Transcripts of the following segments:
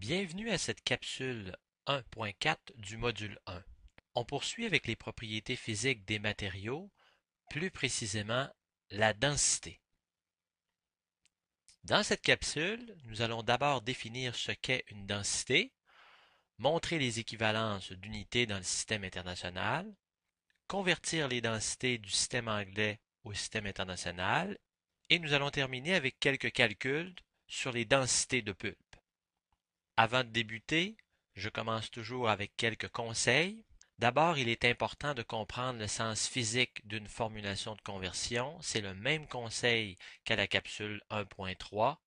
Bienvenue à cette capsule 1.4 du module 1. On poursuit avec les propriétés physiques des matériaux, plus précisément la densité. Dans cette capsule, nous allons d'abord définir ce qu'est une densité, montrer les équivalences d'unités dans le système international, convertir les densités du système anglais au système international, et nous allons terminer avec quelques calculs sur les densités de pulpe. Avant de débuter, je commence toujours avec quelques conseils. D'abord, il est important de comprendre le sens physique d'une formulation de conversion. C'est le même conseil qu'à la capsule 1.3.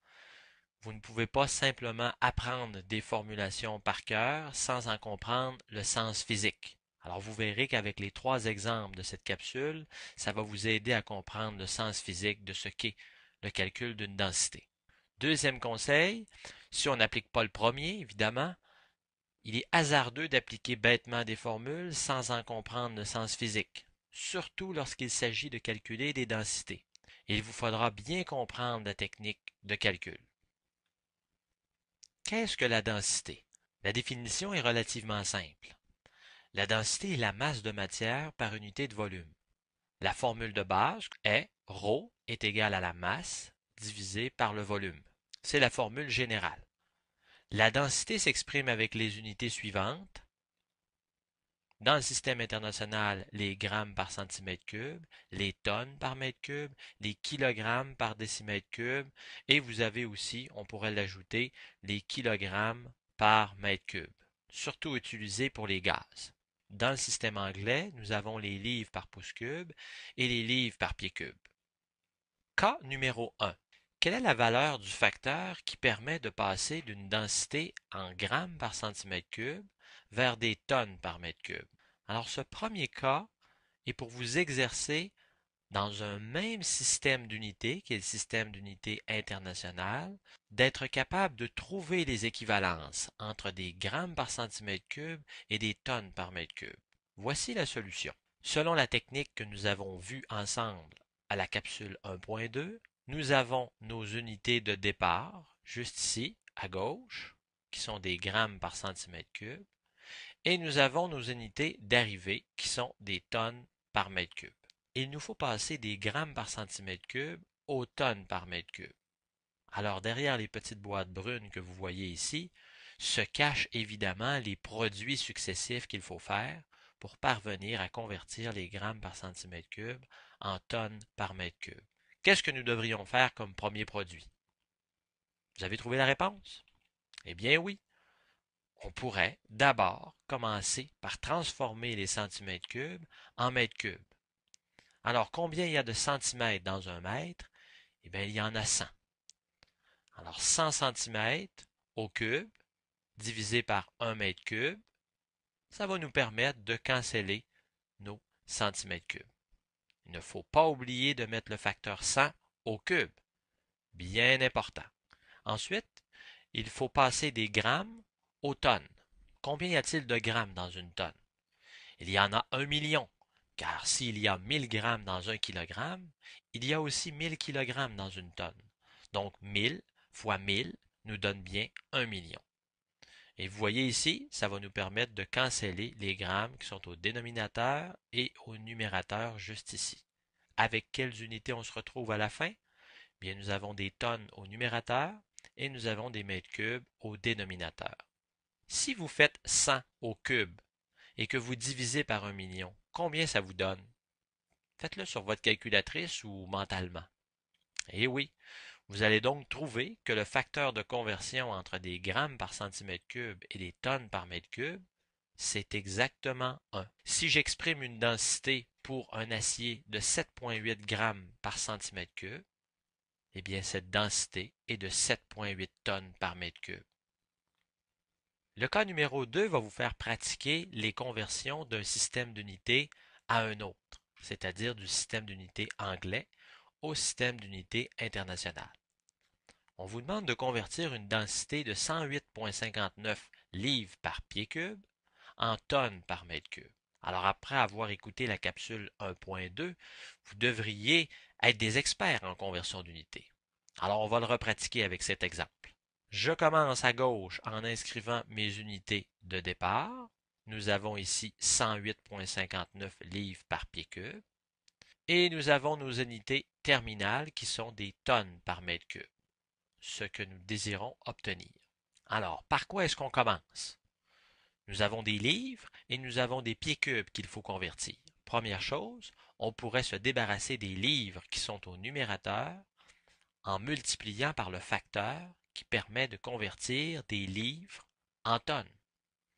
Vous ne pouvez pas simplement apprendre des formulations par cœur sans en comprendre le sens physique. Alors vous verrez qu'avec les trois exemples de cette capsule, ça va vous aider à comprendre le sens physique de ce qu'est le calcul d'une densité. Deuxième conseil, si on n'applique pas le premier, évidemment, il est hasardeux d'appliquer bêtement des formules sans en comprendre le sens physique, surtout lorsqu'il s'agit de calculer des densités. Il vous faudra bien comprendre la technique de calcul. Qu'est-ce que la densité? La définition est relativement simple. La densité est la masse de matière par unité de volume. La formule de base est ρ est égal à la masse divisée par le volume. C'est la formule générale. La densité s'exprime avec les unités suivantes. Dans le système international, les grammes par centimètre cube, les tonnes par mètre cube, les kilogrammes par décimètre cube, et vous avez aussi, on pourrait l'ajouter, les kilogrammes par mètre cube, surtout utilisés pour les gaz. Dans le système anglais, nous avons les livres par pouce cube et les livres par pied cube. Cas numéro 1. Quelle est la valeur du facteur qui permet de passer d'une densité en grammes par centimètre cube vers des tonnes par mètre cube? Alors ce premier cas est pour vous exercer dans un même système d'unités, qui est le système d'unités international, d'être capable de trouver les équivalences entre des grammes par centimètre cube et des tonnes par mètre cube. Voici la solution. Selon la technique que nous avons vue ensemble à la capsule 1.2, nous avons nos unités de départ, juste ici, à gauche, qui sont des grammes par centimètre cube, et nous avons nos unités d'arrivée, qui sont des tonnes par mètre cube. Il nous faut passer des grammes par centimètre cube aux tonnes par mètre cube. Alors derrière les petites boîtes brunes que vous voyez ici, se cachent évidemment les produits successifs qu'il faut faire pour parvenir à convertir les grammes par centimètre cube en tonnes par mètre cube. Qu'est-ce que nous devrions faire comme premier produit? Vous avez trouvé la réponse? Eh bien oui. On pourrait d'abord commencer par transformer les centimètres cubes en mètres cubes. Alors, combien il y a de centimètres dans un mètre? Eh bien, il y en a 100. Alors, 100 centimètres au cube divisé par 1 mètre cube, ça va nous permettre de canceller nos centimètres cubes. Il ne faut pas oublier de mettre le facteur 100 au cube. Bien important. Ensuite, il faut passer des grammes aux tonnes. Combien y a-t-il de grammes dans une tonne? Il y en a 1 million, car s'il y a 1000 grammes dans 1 kilogramme, il y a aussi 1000 kilogrammes dans une tonne. Donc 1000 fois 1000 nous donne bien 1 million. Et vous voyez ici, ça va nous permettre de canceller les grammes qui sont au dénominateur et au numérateur juste ici. Avec quelles unités on se retrouve à la fin? Bien, nous avons des tonnes au numérateur et nous avons des mètres cubes au dénominateur. Si vous faites 100 au cube et que vous divisez par 1 million, combien ça vous donne? Faites-le sur votre calculatrice ou mentalement. Eh oui, vous allez donc trouver que le facteur de conversion entre des grammes par centimètre cube et des tonnes par mètre cube, c'est exactement 1. Si j'exprime une densité pour un acier de 7,8 grammes par centimètre cube, eh bien cette densité est de 7,8 tonnes par mètre cube. Le cas numéro 2 va vous faire pratiquer les conversions d'un système d'unité à un autre, c'est-à-dire du système d'unité anglais au système d'unité international. On vous demande de convertir une densité de 108,59 livres par pied cube en tonnes par mètre cube. Alors après avoir écouté la capsule 1.2, vous devriez être des experts en conversion d'unités. Alors on va le repratiquer avec cet exemple. Je commence à gauche en inscrivant mes unités de départ. Nous avons ici 108,59 livres par pied cube. Et nous avons nos unités terminales qui sont des tonnes par mètre cube, ce que nous désirons obtenir. Alors, par quoi est-ce qu'on commence? Nous avons des livres et nous avons des pieds cubes qu'il faut convertir. Première chose, on pourrait se débarrasser des livres qui sont au numérateur en multipliant par le facteur qui permet de convertir des livres en tonnes.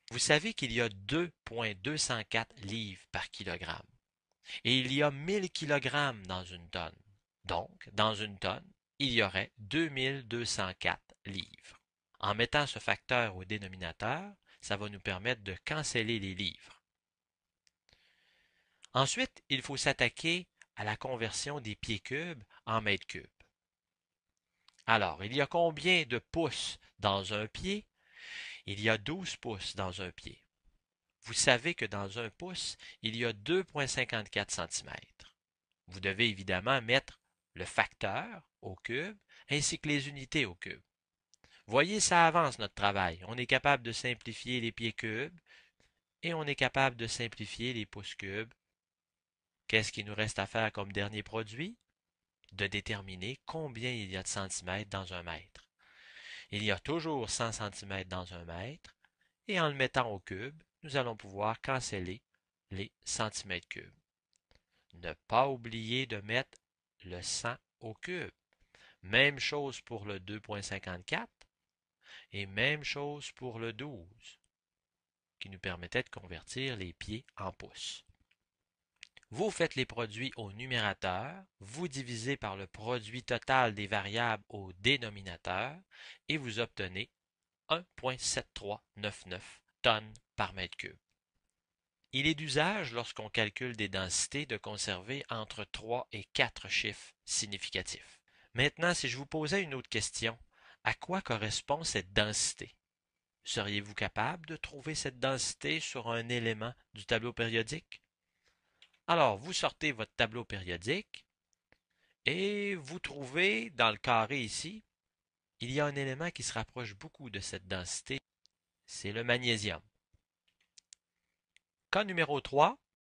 Vous savez qu'il y a 2,204 livres par kilogramme et il y a 1000 kilogrammes dans une tonne. Donc, dans une tonne, il y aurait 2204 livres. En mettant ce facteur au dénominateur, ça va nous permettre de canceller les livres. Ensuite, il faut s'attaquer à la conversion des pieds cubes en mètres cubes. Alors, il y a combien de pouces dans un pied? Il y a 12 pouces dans un pied. Vous savez que dans un pouce, il y a 2,54 cm. Vous devez évidemment mettre le facteur au cube ainsi que les unités au cube. Voyez, ça avance notre travail. On est capable de simplifier les pieds cubes et on est capable de simplifier les pouces cubes. Qu'est-ce qu'il nous reste à faire comme dernier produit? De déterminer combien il y a de centimètres dans un mètre. Il y a toujours 100 centimètres dans un mètre et en le mettant au cube, nous allons pouvoir canceller les centimètres cubes. Ne pas oublier de mettre le 100 au cube. Même chose pour le 2,54 et même chose pour le 12 qui nous permettait de convertir les pieds en pouces. Vous faites les produits au numérateur, vous divisez par le produit total des variables au dénominateur et vous obtenez 1,7399 tonnes par mètre cube. Il est d'usage lorsqu'on calcule des densités de conserver entre 3 et 4 chiffres significatifs. Maintenant, si je vous posais une autre question, à quoi correspond cette densité? Seriez-vous capable de trouver cette densité sur un élément du tableau périodique? Alors, vous sortez votre tableau périodique et vous trouvez dans le carré ici, il y a un élément qui se rapproche beaucoup de cette densité, c'est le magnésium. Cas numéro 3,